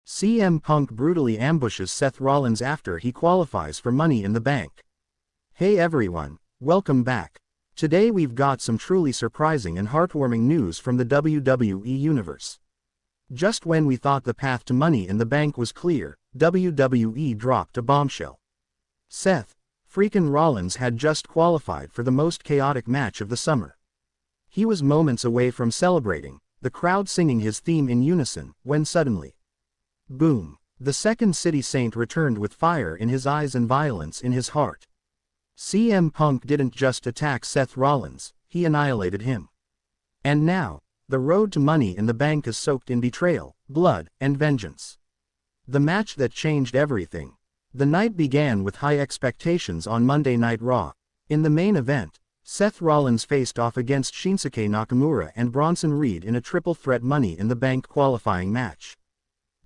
CM Punk brutally ambushes Seth Rollins after he qualifies for Money in the Bank. Hey everyone, welcome back. Today we've got some truly surprising and heartwarming news from the WWE Universe. Just when we thought the path to Money in the Bank was clear, WWE dropped a bombshell. Seth "Freakin" Rollins had just qualified for the most chaotic match of the summer. He was moments away from celebrating, the crowd singing his theme in unison, when suddenly, boom! The Second City Saint returned with fire in his eyes and violence in his heart. CM Punk didn't just attack Seth Rollins, he annihilated him. And now, the road to Money in the Bank is soaked in betrayal, blood, and vengeance. The match that changed everything. The night began with high expectations on Monday Night Raw. In the main event, Seth Rollins faced off against Shinsuke Nakamura and Bronson Reed in a triple threat Money in the Bank qualifying match.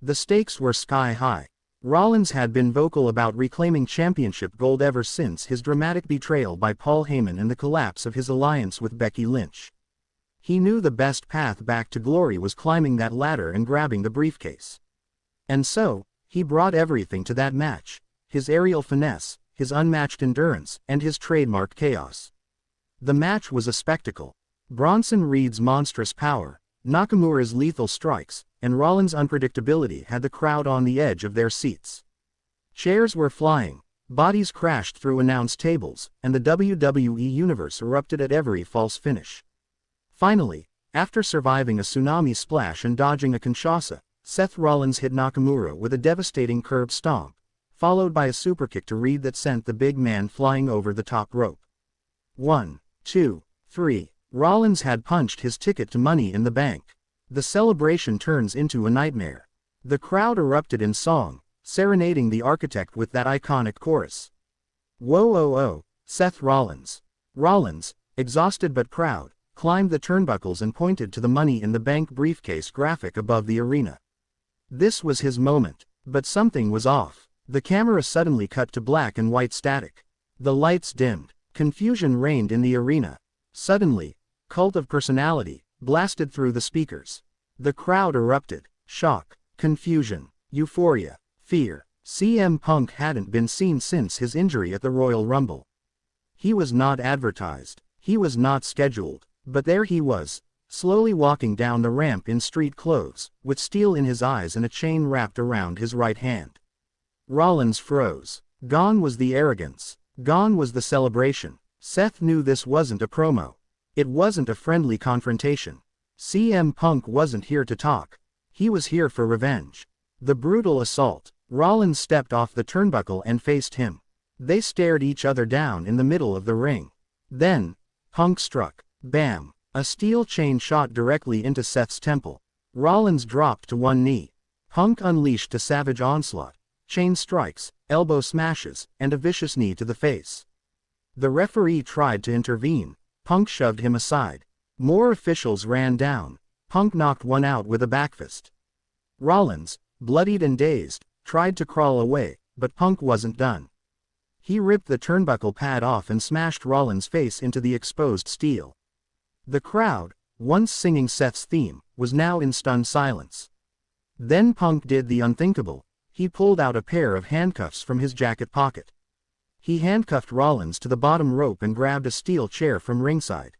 The stakes were sky high. Rollins had been vocal about reclaiming championship gold ever since his dramatic betrayal by Paul Heyman and the collapse of his alliance with Becky Lynch. He knew the best path back to glory was climbing that ladder and grabbing the briefcase. And so, he brought everything to that match: his aerial finesse, his unmatched endurance, and his trademark chaos. The match was a spectacle. Bronson Reed's monstrous power, Nakamura's lethal strikes, and Rollins' unpredictability had the crowd on the edge of their seats. Chairs were flying, bodies crashed through announce tables, and the WWE Universe erupted at every false finish. Finally, after surviving a tsunami splash and dodging a Kinshasa, Seth Rollins hit Nakamura with a devastating curb stomp, followed by a superkick to Reed that sent the big man flying over the top rope. 1, 2, 3. Rollins had punched his ticket to Money in the Bank. The celebration turns into a nightmare. The crowd erupted in song, serenading the architect with that iconic chorus. Whoa oh oh, Seth Rollins. Rollins, exhausted but proud, climbed the turnbuckles and pointed to the Money in the Bank briefcase graphic above the arena. This was his moment, but something was off. The camera suddenly cut to black and white static. The lights dimmed. Confusion reigned in the arena. Suddenly, Cult of Personality blasted through the speakers. The crowd erupted. Shock, confusion, euphoria, fear. CM Punk hadn't been seen since his injury at the Royal Rumble. He was not advertised. He was not scheduled. But there he was, slowly walking down the ramp in street clothes, with steel in his eyes and a chain wrapped around his right hand. Rollins froze. Gone was the arrogance. Gone was the celebration. Seth knew this wasn't a promo. It wasn't a friendly confrontation. CM Punk wasn't here to talk. He was here for revenge. The brutal assault. Rollins stepped off the turnbuckle and faced him. They stared each other down in the middle of the ring. Then, Punk struck. Bam! A steel chain shot directly into Seth's temple. Rollins dropped to one knee. Punk unleashed a savage onslaught. Chain strikes, elbow smashes, and a vicious knee to the face. The referee tried to intervene. Punk shoved him aside. More officials ran down. Punk knocked one out with a backfist. Rollins, bloodied and dazed, tried to crawl away, but Punk wasn't done. He ripped the turnbuckle pad off and smashed Rollins' face into the exposed steel. The crowd, once singing Seth's theme, was now in stunned silence. Then Punk did the unthinkable. He pulled out a pair of handcuffs from his jacket pocket. He handcuffed Rollins to the bottom rope and grabbed a steel chair from ringside.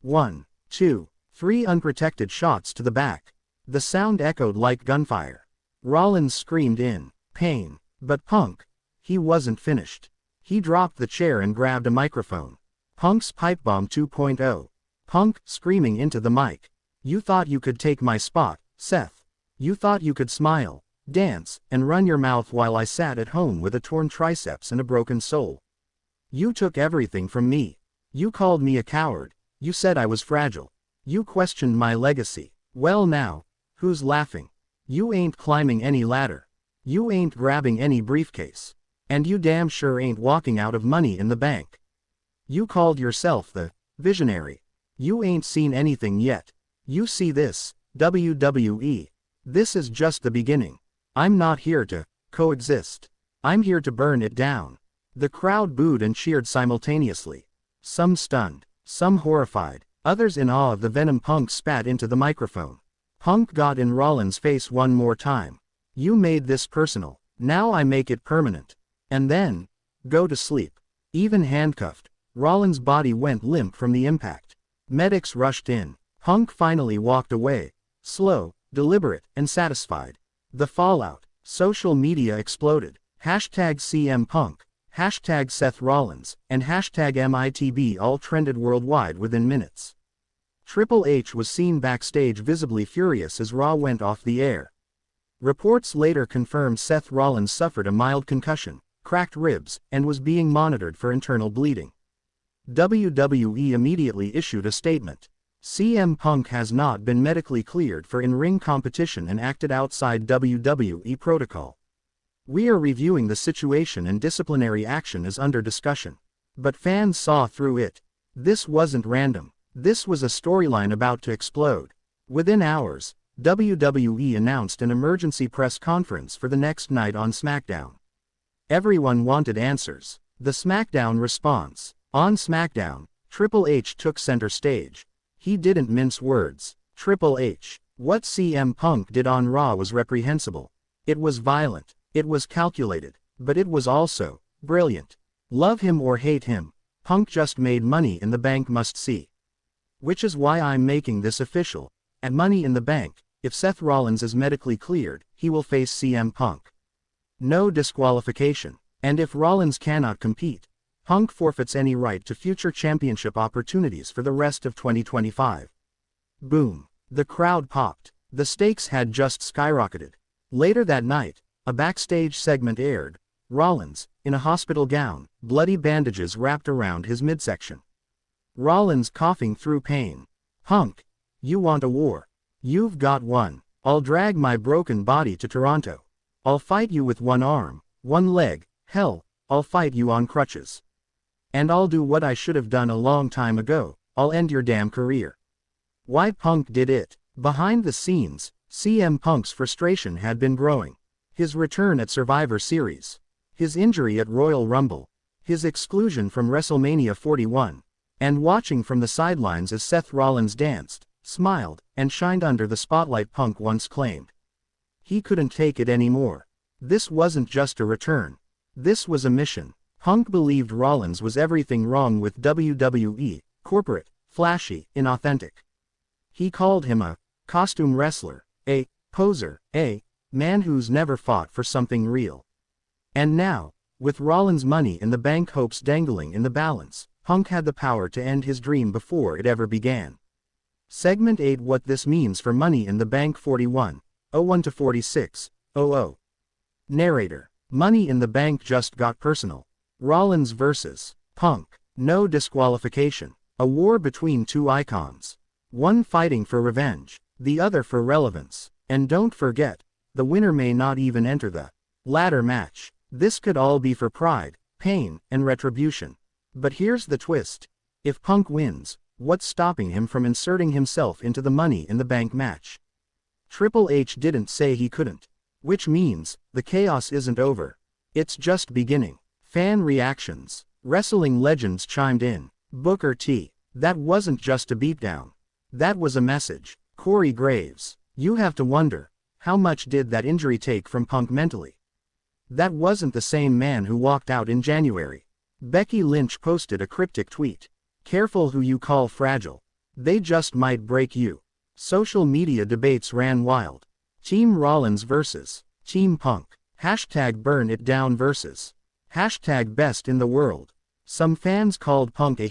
1, 2, 3 unprotected shots to the back. The sound echoed like gunfire. Rollins screamed in pain. But Punk, he wasn't finished. He dropped the chair and grabbed a microphone. Punk's pipebomb 2.0. Punk, screaming into the mic. You thought you could take my spot, Seth. You thought you could smile, dance, and run your mouth while I sat at home with a torn triceps and a broken soul. You took everything from me. You called me a coward. You said I was fragile. You questioned my legacy. Well now, who's laughing? You ain't climbing any ladder. You ain't grabbing any briefcase. And you damn sure ain't walking out of Money in the Bank. You called yourself the visionary. You ain't seen anything yet. You see this, WWE. This is just the beginning. I'm not here to coexist. I'm here to burn it down. The crowd booed and cheered simultaneously. Some stunned, some horrified, others in awe of the venom Punk spat into the microphone. Punk got in Rollins' face one more time. You made this personal. Now I make it permanent. And then, go to sleep. Even handcuffed, Rollins' body went limp from the impact. Medics rushed in. Punk finally walked away. Slow, deliberate, and satisfied. The fallout. Social media exploded. Hashtag CM Punk, hashtag Seth Rollins, and hashtag MITB all trended worldwide within minutes. Triple H was seen backstage visibly furious as Raw went off the air. Reports later confirmed Seth Rollins suffered a mild concussion, cracked ribs, and was being monitored for internal bleeding. WWE immediately issued a statement. CM Punk has not been medically cleared for in-ring competition and acted outside WWE protocol. We are reviewing the situation and disciplinary action is under discussion. But fans saw through it. This wasn't random. This was a storyline about to explode. Within hours, WWE announced an emergency press conference for the next night on SmackDown. Everyone wanted answers. The SmackDown response. On SmackDown, Triple H took center stage. He didn't mince words. Triple H. What CM Punk did on Raw was reprehensible. It was violent. It was calculated. But it was also brilliant. Love him or hate him, Punk just made Money in the Bank must see. Which is why I'm making this official. At Money in the Bank, if Seth Rollins is medically cleared, he will face CM Punk. No disqualification. And if Rollins cannot compete, Punk forfeits any right to future championship opportunities for the rest of 2025. Boom. The crowd popped. The stakes had just skyrocketed. Later that night, a backstage segment aired. Rollins, in a hospital gown, bloody bandages wrapped around his midsection. Rollins coughing through pain. Punk, you want a war? You've got one. I'll drag my broken body to Toronto. I'll fight you with one arm, one leg, hell, I'll fight you on crutches. And I'll do what I should have done a long time ago, I'll end your damn career. Why Punk did it? Behind the scenes, CM Punk's frustration had been growing. His return at Survivor Series. His injury at Royal Rumble. His exclusion from WrestleMania 41. And watching from the sidelines as Seth Rollins danced, smiled, and shined under the spotlight Punk once claimed. He couldn't take it anymore. This wasn't just a return. This was a mission. Punk believed Rollins was everything wrong with WWE, corporate, flashy, inauthentic. He called him a costume wrestler, a poser, a man who's never fought for something real. And now, with Rollins' Money in the Bank hopes dangling in the balance, Punk had the power to end his dream before it ever began. Segment 8. What this means for Money in the Bank 41:01-46:00. Narrator. Money in the Bank just got personal. Rollins vs. Punk. No disqualification. A war between two icons. One fighting for revenge, the other for relevance. And don't forget, the winner may not even enter the ladder match. This could all be for pride, pain, and retribution. But here's the twist. If Punk wins, what's stopping him from inserting himself into the Money in the Bank match? Triple H didn't say he couldn't. Which means, the chaos isn't over. It's just beginning. Fan reactions. Wrestling legends chimed in. Booker T. That wasn't just a beatdown. That was a message. Corey Graves. You have to wonder, how much did that injury take from Punk mentally? That wasn't the same man who walked out in January. Becky Lynch posted a cryptic tweet. Careful who you call fragile. They just might break you. Social media debates ran wild. Team Rollins vs. Team Punk. Hashtag burn it down versus. Hashtag best in the world. Some fans called Punk a